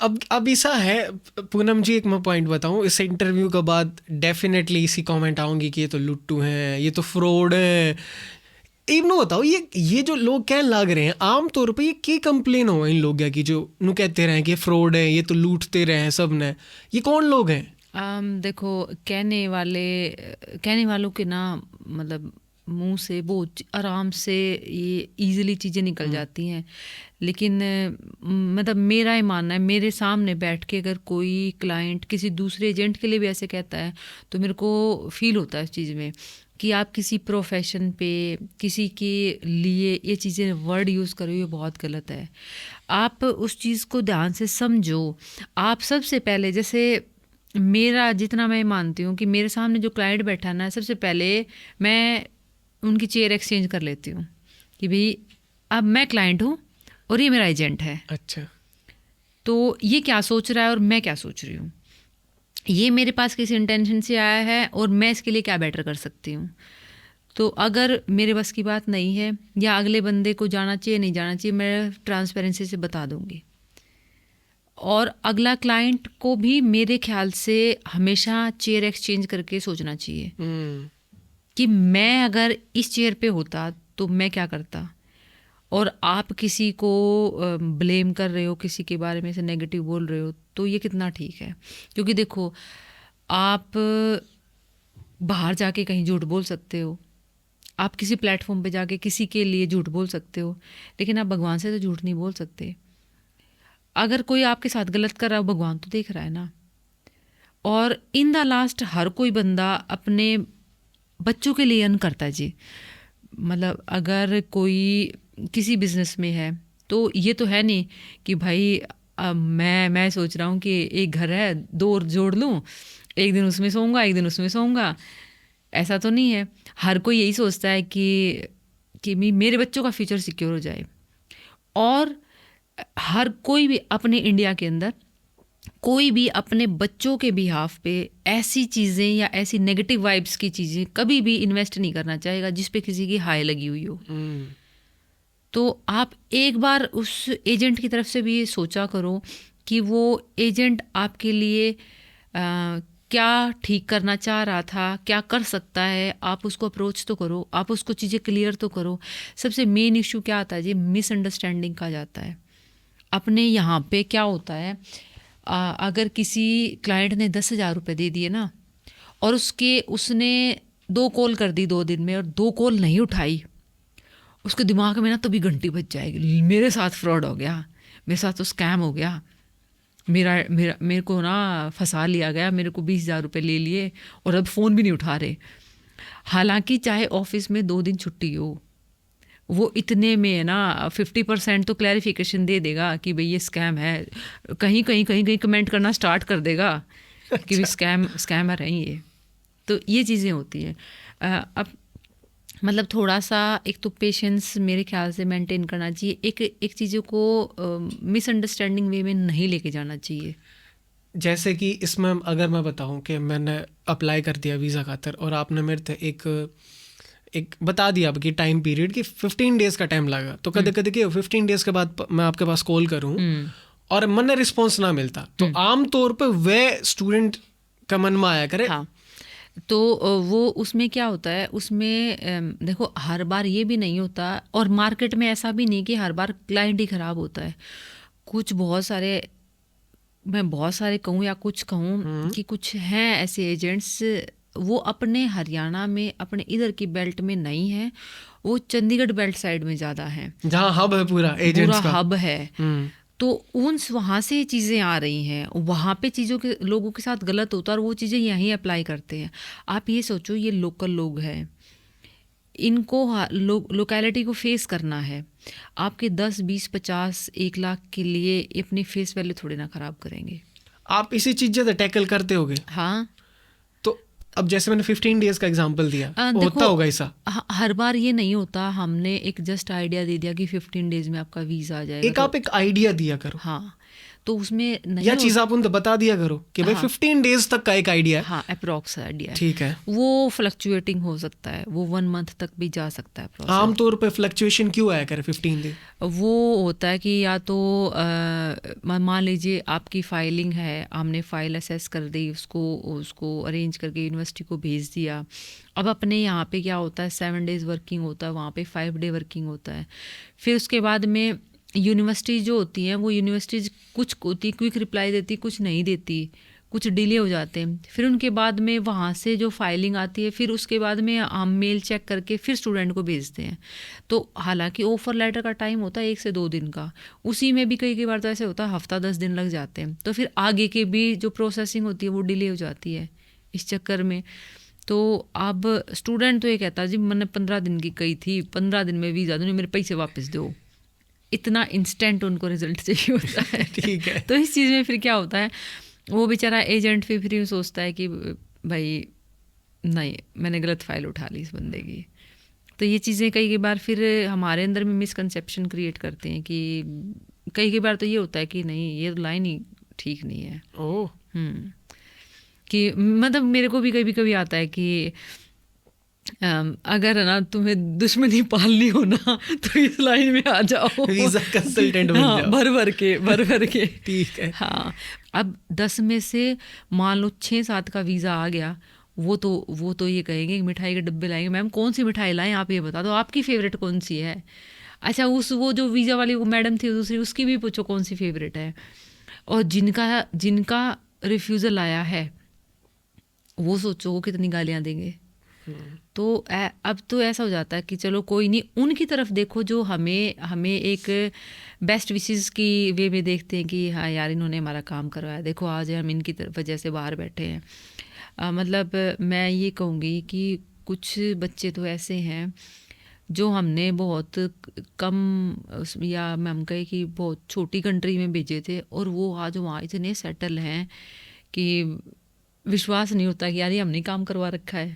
अब ऐसा है पूनम जी, एक मैं पॉइंट बताऊं, इस इंटरव्यू के बाद डेफिनेटली इसी कमेंट आऊंगी कि ये तो लुट्टू हैं, ये तो फ्रॉड है। इवन बताओ, ये जो लोग कहने लग रहे हैं आम तौर पे, ये की कंप्लेन हो इन लोगों की जो नु कहते रहे कि फ्रॉड है, ये तो लूटते रहे हैं सब ने, ये कौन लोग हैं? देखो, कहने वालों के ना, मतलब मुंह से बहुत आराम से ये इजीली चीज़ें निकल जाती हैं, लेकिन मतलब मेरा ही मानना है, मेरे सामने बैठ के अगर कोई क्लाइंट किसी दूसरे एजेंट के लिए भी ऐसे कहता है तो मेरे को फील होता है इस चीज़ में कि आप किसी प्रोफेशन पे किसी के लिए ये चीज़ें वर्ड यूज़ करो, ये बहुत गलत है। आप उस चीज़ को ध्यान से समझो। आप सबसे पहले, जैसे मेरा जितना मैं मानती हूँ कि मेरे सामने जो क्लाइंट बैठा ना, सबसे पहले मैं उनकी चेयर एक्सचेंज कर लेती हूँ कि भाई अब मैं क्लाइंट हूँ और ये मेरा एजेंट है। अच्छा, तो ये क्या सोच रहा है और मैं क्या सोच रही हूँ, ये मेरे पास किस इंटेंशन से आया है और मैं इसके लिए क्या बेटर कर सकती हूँ। तो अगर मेरे बस की बात नहीं है या अगले बंदे को जाना चाहिए नहीं जाना चाहिए, मैं ट्रांसपेरेंसी से बता दूँगी। और अगला क्लाइंट को भी मेरे ख्याल से हमेशा चेयर एक्सचेंज करके सोचना चाहिए कि मैं अगर इस चेयर पे होता तो मैं क्या करता। और आप किसी को ब्लेम कर रहे हो, किसी के बारे में से नेगेटिव बोल रहे हो, तो ये कितना ठीक है। क्योंकि देखो, आप बाहर जाके कहीं झूठ बोल सकते हो, आप किसी प्लेटफॉर्म पे जाके किसी के लिए झूठ बोल सकते हो, लेकिन आप भगवान से तो झूठ नहीं बोल सकते। अगर कोई आपके साथ गलत कर रहा हो, भगवान तो देख रहा है ना। और इन द लास्ट हर कोई बंदा अपने बच्चों के लिए अर्न करता है जी। मतलब अगर कोई किसी बिजनेस में है तो ये तो है नहीं कि भाई अब मैं सोच रहा हूँ कि एक घर है, दो और जोड़ लूँ, एक दिन उसमें सोऊंगा एक दिन उसमें सोऊंगा। ऐसा तो नहीं है। हर कोई यही सोचता है कि मेरे बच्चों का फ्यूचर सिक्योर हो जाए। और हर कोई भी अपने इंडिया के अंदर कोई भी अपने बच्चों के बिहाफ पे ऐसी चीज़ें या ऐसी नेगेटिव वाइब्स की चीज़ें कभी भी इन्वेस्ट नहीं करना चाहेगा जिस पे किसी की हाय लगी हुई हो। तो आप एक बार उस एजेंट की तरफ से भी ये सोचा करो कि वो एजेंट आपके लिए क्या ठीक करना चाह रहा था, क्या कर सकता है। आप उसको अप्रोच तो करो, आप उसको चीज़ें क्लियर तो करो। सबसे मेन इशू क्या आता है जी, मिसअंडरस्टैंडिंग का जाता है। अपने यहाँ पे क्या होता है, अगर किसी क्लाइंट ने 10,000 रुपये दे दिए ना और उसने 2 कॉल कर दी 2 दिन में और 2 कॉल नहीं उठाई, उसके दिमाग में ना तभी घंटी बज जाएगी, मेरे साथ फ्रॉड हो गया, मेरे साथ तो स्कैम हो गया, मेरे को ना फंसा लिया गया, मेरे को 20,000 रुपये ले लिए और अब फ़ोन भी नहीं उठा रहे। हालांकि चाहे ऑफिस में 2 दिन छुट्टी हो, वो इतने में ना 50% तो क्लैरिफिकेशन दे देगा कि भाई ये स्कैम है। कहीं कहीं कहीं कहीं कमेंट करना स्टार्ट कर देगा कि भाई स्कैमर है ये। तो ये चीज़ें होती हैं। अब मतलब थोड़ा सा एक तो पेशेंस मेरे ख्याल से मेंटेन करना चाहिए। एक चीज़ों को मिसअंडरस्टैंडिंग वे में नहीं लेके जाना चाहिए। जैसे कि इसमें अगर मैं बताऊं कि मैंने अप्लाई कर दिया वीज़ा खातर और आपने मेरे से एक बता दिया आपकी टाइम पीरियड कि 15 डेज़ का टाइम लगा, तो कदे कदे कि 15 डेज़ के बाद मैं आपके पास कॉल करूं और मन रिस्पॉन्स ना मिलता, तो आम तौर पे वह स्टूडेंट का मन में आया करे। हाँ, तो वो उसमें क्या होता है, उसमें देखो हर बार ये भी नहीं होता और मार्केट में ऐसा भी नहीं कि हर बार क्लाइंट ही ख़राब होता है। मैं बहुत सारे कहूँ या कुछ कहूँ कि कुछ हैं ऐसे एजेंट्स, वो अपने हरियाणा में अपने इधर की बेल्ट में नहीं है, वो चंडीगढ़ बेल्ट साइड में ज़्यादा है, जहाँ हब है पूरा एजेंट्स का, हब है। तो वहाँ से चीज़ें आ रही हैं, वहाँ पे चीज़ों के लोगों के साथ गलत होता है और वो चीज़ें यहीं अप्लाई करते हैं। आप ये सोचो, ये लोकल लोग हैं, इनको लोकेलिटी को फेस करना है। आपके 10, 20, 50, 1 लाख के लिए अपनी फेस वैल्यू थोड़ी ना ख़राब करेंगे। आप इसी चीज़ें टैकल करते होगे। हाँ, तो अब जैसे मैंने 15 डेज़ का एग्जांपल दिया, होता होगा ऐसा? हर बार ये नहीं होता। हमने एक जस्ट आइडिया दे दिया कि 15 डेज में आपका वीज़ा आ जाएगा। आप एक आइडिया दिया करो। हाँ, तो उसमें नहीं या चीज़ आप उनको बता दिया करो कि भाई 15 डेज तक का एक आइडिया है। हाँ, अप्रोक्स आइडिया है, ठीक है। वो फ्लक्चुएटिंग हो सकता है, वो 1 मंथ तक भी जा सकता है प्रोसेस। आमतौर पे फ्लक्चुएशन क्यों आया करे 15 दिन? वो होता है कि या तो मान लीजिए आपकी फाइलिंग है, हमने फाइल असेस कर दी, उसको अरेंज करके यूनिवर्सिटी को भेज दिया। अब अपने यहाँ पे क्या होता है, 7 डेज़ वर्किंग होता है, वहाँ पे 5 डे वर्किंग होता है। फिर उसके बाद में यूनिवर्सिटी जो होती हैं, वो यूनिवर्सिटीज कुछ होती क्विक रिप्लाई देती, कुछ नहीं देती, कुछ डिले हो जाते हैं। फिर उनके बाद में वहाँ से जो फाइलिंग आती है, फिर उसके बाद में हम मेल चेक करके फिर स्टूडेंट को भेजते हैं। तो हालांकि ऑफर लेटर का टाइम होता है 1 से 2 दिन का, उसी में भी कई बार तो ऐसे होता है हफ्ता 10 दिन लग जाते हैं। तो फिर आगे के भी जो प्रोसेसिंग होती है वो डिले हो जाती है इस चक्कर में। तो अब स्टूडेंट तो ये कहता है जी मैंने 15 दिन की कही थी, 15 दिन में वीज़ा दो, मेरे पैसे वापस दो, इतना इंस्टेंट उनको रिजल्ट चाहिए होता है। ठीक है। तो इस चीज़ में फिर क्या होता है, वो बेचारा एजेंट फिर सोचता है कि भाई नहीं, मैंने गलत फाइल उठा ली इस बंदे की। तो ये चीज़ें कई बार फिर हमारे अंदर में मिसकंसेप्शन क्रिएट करते हैं कि कई बार तो ये होता है कि नहीं, ये लाइन ही ठीक नहीं है। ओह। कि मतलब मेरे को भी कभी कभी आता है कि अगर ना तुम्हें दुश्मनी पालनी हो ना तो इस लाइन में आ जाओ, वीजा कंसल्टेंट बन जाओ। भर भर के। ठीक है। हाँ, अब 10 में से मान लो 6-7 का वीज़ा आ गया, वो तो ये कहेंगे मिठाई के डब्बे लाएंगे, मैम कौन सी मिठाई लाएं आप ये बता दो, आपकी फेवरेट कौन सी है। अच्छा, वो जो वीज़ा वाली वो मैडम थी दूसरी, उसकी भी पूछो कौन सी फेवरेट है। और जिनका रिफ्यूज़ल आया है वो सोचो वो कितनी गालियाँ देंगे। तो अब तो ऐसा हो जाता है कि चलो कोई नहीं, उनकी तरफ देखो जो हमें एक बेस्ट विशेस की वे में देखते हैं कि हाँ यार इन्होंने हमारा काम करवाया, देखो आज हम इनकी वजह से बाहर बैठे हैं। मतलब मैं ये कहूँगी कि कुछ बच्चे तो ऐसे हैं जो हमने बहुत कम या हम कहे कि बहुत छोटी कंट्री में भेजे थे, और वो आज वहाँ इतने सेटल हैं कि विश्वास नहीं होता कि यार ये हमने काम करवा रखा है।